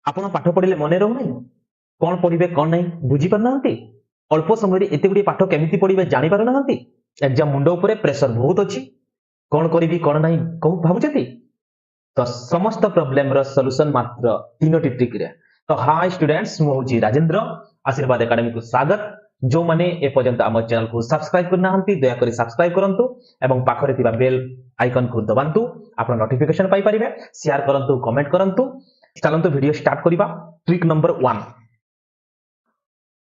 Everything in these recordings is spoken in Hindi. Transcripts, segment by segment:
आपण पाठ पढ़िले मन रहू नहीं कौन पढ़े कौन नहीं बुझी पार ना अल्प समय एत गुड़ी पाठ केमी पढ़े जानी पार ना एग्जाम मुंड उपर प्रेसर बहुत अच्छी कौन करी कौन ना कहू भावुं तो समस्त प्रॉब्लम रो सॉल्यूशन मात्र तीनोटी ट्रिक रे। तो हाय स्टूडेंट्स मु होची राजेंद्र आशीर्वाद एकेडमी को स्वागत। जो माने ए पर्यंत हम चैनल को सब्सक्राइब करना हंती दया करी सब्सक्राइब करंतु एवं पाखरे थिबा बेल आइकन को दबांतु आपन नोटिफिकेशन पाई परिबे शेयर करंतु कमेंट करंतु। चलंतु वीडियो स्टार्ट करिबा। Trick number 1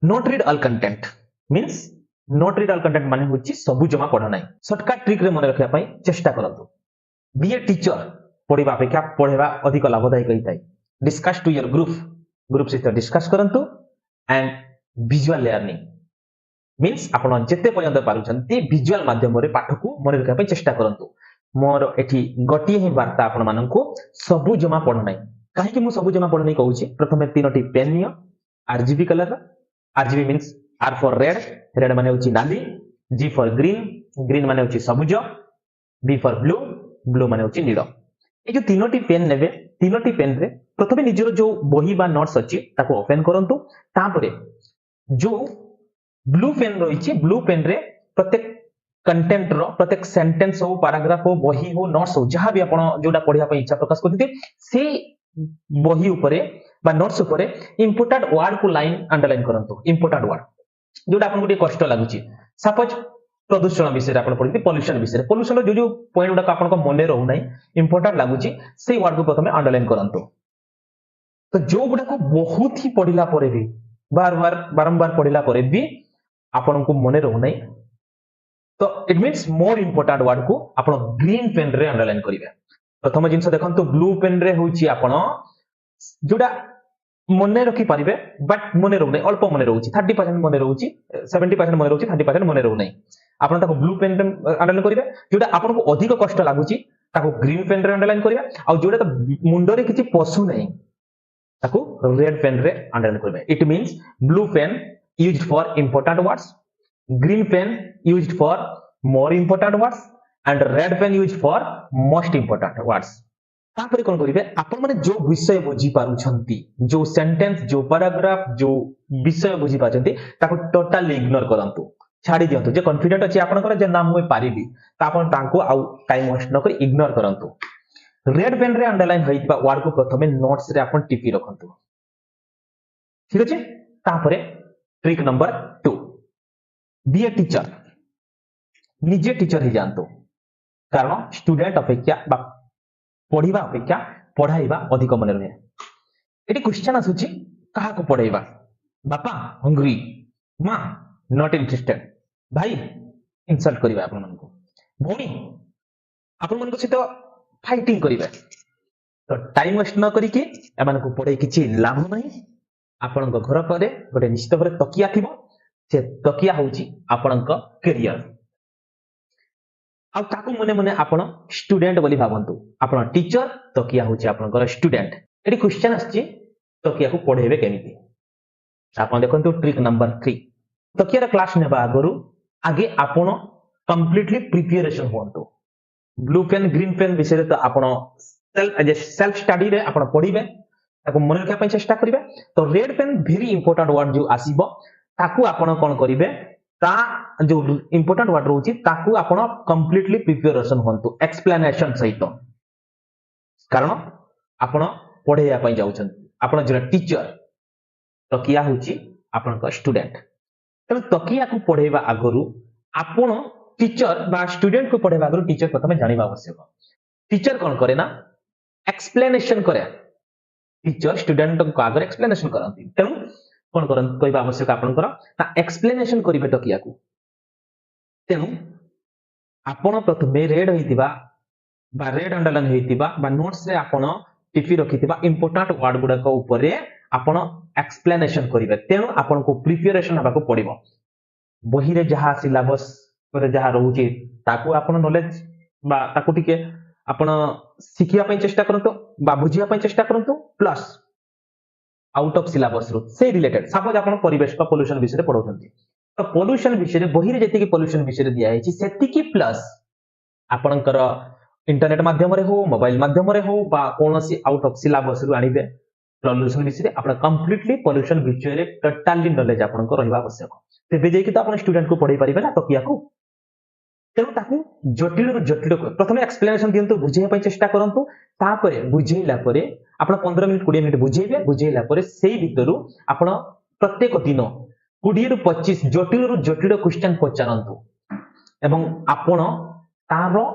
note read all content means note read all content माने होची सबु जमा पढ नाही। शॉर्टकट ट्रिक रे मन रखिया पई चेष्टा करंतु। बी ए टीचर पढ़ा अपेक्षा पढ़ा अधिक लाभदायक होता है। डिस्कस टू योर ग्रुप सहित डिस्कस करंतु एंड विजुअल लर्निंग मींस आपण जेते पर्यंत पारुछंती विजुअल माध्यम रे पाठ को मन रखिया चेष्टा करंतु। मोर एठी गटिए ही वार्ता आपण माननकु सबु जमा पढ़ नाही। काहे कि मु सबु जमा पढ़ नाही कहूची। प्रथमे तीनोटी पेन नियो RGB color. RGB means R for red, red माने होची नाली, जी फॉर ग्रीन, ग्रीन माने होची सबुज, बी फॉर ब्लू, ब्लू माने होची नील। ये जो तीनोटी पेन नेबे तीनोटी पेन रे प्रथमे निजर जो बही बा नोट्स अछि ताको ओपन करंतु। तापरे जो ब्लू पेन रहिछि ब्लू पेन रे प्रत्येक कंटेंट रो प्रत्येक सेंटेंस हो पैराग्राफ हो बही हो नोट्स हो जहां भी आपण जोडा पढिया पई इच्छा प्रकाश करथिते से बही उपरे बा नोट्स उपरे इंपोर्टेंट वर्ड को लाइन अंडरलाइन करंतु। इंपोर्टेंट वर्ड जोडा आपण गुटे कष्ट लागुछि सपोज प्रदूषण विषय आपण पढिते पोल्यूशन विषय पोल्यूशन जो जो पॉइंट गुडा आपण को मने रहउ नै इंपोर्टेंट लागुछि से वर्ड को प्रथमे अंडरलाइन करंतु। तो जो गुडा को बहुत ही पढिला परे भी बारंबार पढिला परे भी आपण को मने रहउ नै तो it means more important word को आपण ग्रीन पेन रे अंडरलाइन करिवे। प्रथम जिंस देखंतु ब्लू पेन रे होछि आपण जोडा मने रखी पारिबे बट मने रहउ नै अल्प मने रहउछि 30% मने रहउछि 70% मने रहउछि 30% मने रहउ नै। आपण ताको ब्लू पेन रे अंडरलाइन करिवे। जोडा आपण को अधिक कष्ट लागुछि ताको ग्रीन पेन रे अंडरलाइन करिवे। आ जोडा तो मुंडो रे किछि पसु नै ताको रेड पेन रे अंडरलाइन करिवे। It means blue pen used for important words, green pen used for more important words and red pen used for most important words. तापर कोन करिवे आपण माने जो विषय बुझी पारुछंती जो सेंटेंस जो पैराग्राफ जो विषय बुझी पाछंती ताको टोटली इग्नोर करंतु छाड़ी दियंतु। जे कॉन्फिडेंट अछि आपनकर जे नाम होय पारिबी ता आपण तांको आउ टाइम वेस्ट न करी इग्नोर करंतु। रेड पेन रे अंडरलाइन होइतबा वर्ड को प्रथमे नोट्स रे आपण टिपी रखंतु। ठीक अछि। तापरे trick number 2 be a teacher निजे टीचर ही जानतो कारण स्टूडेंट अपेक्षा बा पढ़िबा अपेक्षा पढ़ाइबा अधिक मन रहे। एटी क्वेश्चन आसुची कहा को पढ़ाइबा बापा हंग्री मां नॉट इंटरेस्टेड भाई इंसल्ट करिबा आपन मन को भौणी आपन मन को से तो फाइटिंग करिबा। तो टाइम वेस्ट न करी के एमान को पढ़ाई किछि लाभ नहीं। आपन को घर परे गोटे निश्चित भाबरे तकिया थिबो से तकिया होची आपन को करियर आ ताको मने मने आपण स्टूडेंट बोली भावंतु। आपण टीचर तकिया होची आपनकर स्टूडेंट। एटी क्वेश्चन आछि तकिया को पढेबे केमिति आपण देखंतु। ट्रिक नंबर 3 तकिया रे क्लास नेबा आगरु आगे आपण कंप्लीटली प्रिपरेशन होंतु। ब्लू पेन ग्रीन पेन विषय तो आपण सेल्फ स्टडी रे आपण पढिबे ताको मन रखा पई चेष्टा करिवे। तो red pen very important word जो आसीबो ताको आपण कोन करिवे ता जो इंपोर्टेंट वर्ड रहउची ताकू आपण कंप्लीटली प्रिपरेशन होंतु एक्सप्लेनेशन सहित कारण आपण पढेया पई जाउछन। आपण जे टीचर तकिया होची आपण का स्टूडेंट त तकिया को पढेबा आगरु आपण टीचर बा स्टूडेंट को पढेबा आगरु टीचर प्रथमे जानिबा आवश्यक। टीचर कोन करे ना एक्सप्लेनेशन करे। टीचर स्टूडेंट को आगर एक्सप्लेनेशन करंती तेनु कोन करन कहबा आवश्यक आपनकर ता एक्सप्लेनेशन करिवे तकिया को। तेनु आपण प्रथमे रेड होइतिबा बा रेड अंडरलाइन होइतिबा बा नोट्स रे आपण टिपी रखितिबा इंपोर्टेंट वर्ड गुडा को ऊपर आपण एक्सप्लेनेशन करिवे। तेनु आपण को प्रिपरेशन हबा को पड़िबो। बही रे जहा सिलेबस रे जहा रहउची ताको आपण नॉलेज बा ताको टिके आपण सिखिया पई चेष्टा करंतो बा बुझिया पई चेष्टा करंतो प्लस आउट ऑफ सिलेबस रो से रिलेटेड सपोज आपण परिवेश का पोल्यूशन विषय पढौछंती तो पोल्यूशन विषय बही रे जेति की पोल्यूशन विषय दिया है सेति की प्लस आपनकर इंटरनेट माध्यम रे हो मोबाइल माध्यम रे हो बा कोनोसी आउट ऑफ सिलेबस रु आनिबे पॉल्यूशन विषय आपण कंप्लीटली पॉल्यूशन विषय रे टोटली नॉलेज आपण को रहबा आवश्यक तेबे जे कि तो आपण स्टूडेंट को पढ़ाई परिबे ना तकिया को तेणु ताकू जटिल रु जटिल प्रथम एक्सप्लेनेशन दियंतु बुझेय पय चेष्टा करंतु तापरे बुझेइला परे आपण 15 मिनिट 20 मिनिट बुझेइबे बुझेइला परे सेही भितरु आपण प्रत्येक दिन 20 रु 25 जटिल रु जटिल क्वेश्चन पचारंतु एवं आपण तारो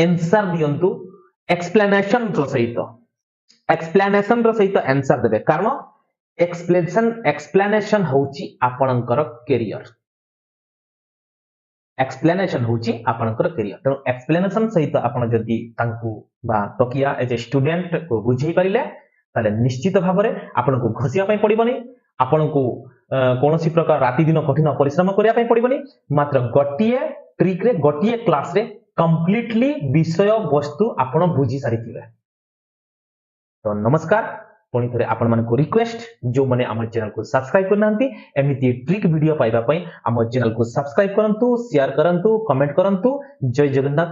आंसर दियंतु एक्सप्लेनेशन रो सहित आंसर देबे कारण एक्सप्लेनेशन होची आपणकर करियर एक्सप्लेनेशन होची आपणकर करियर तेणु एक्सप्लेनेशन सहित आपण जदि तांकु बा तकिया एज ए स्टूडेंट को बुझेई परिले ताले निश्चित भाव में आपण को घसिया पय पड़िबनी आपण को कोनोसी प्रकार राति दिन कठिन परिश्रम करिया पय पड़िबनी मात्र गटिए ट्रिक रे गटिए क्लास रे कंप्लीटली विषय वस्तु आपण बुझी सारिथिबे तो नमस्कार पुणी थे आपण मानको रिक्वेस्ट जो माने हमर चैनल को सब्सक्राइब करनांती एमिति ट्रिक वीडियो पाइबा पय हमर चैनल को सब्सक्राइब करंतु शेयर करंतु कमेंट करंतु जय जगन्नाथ।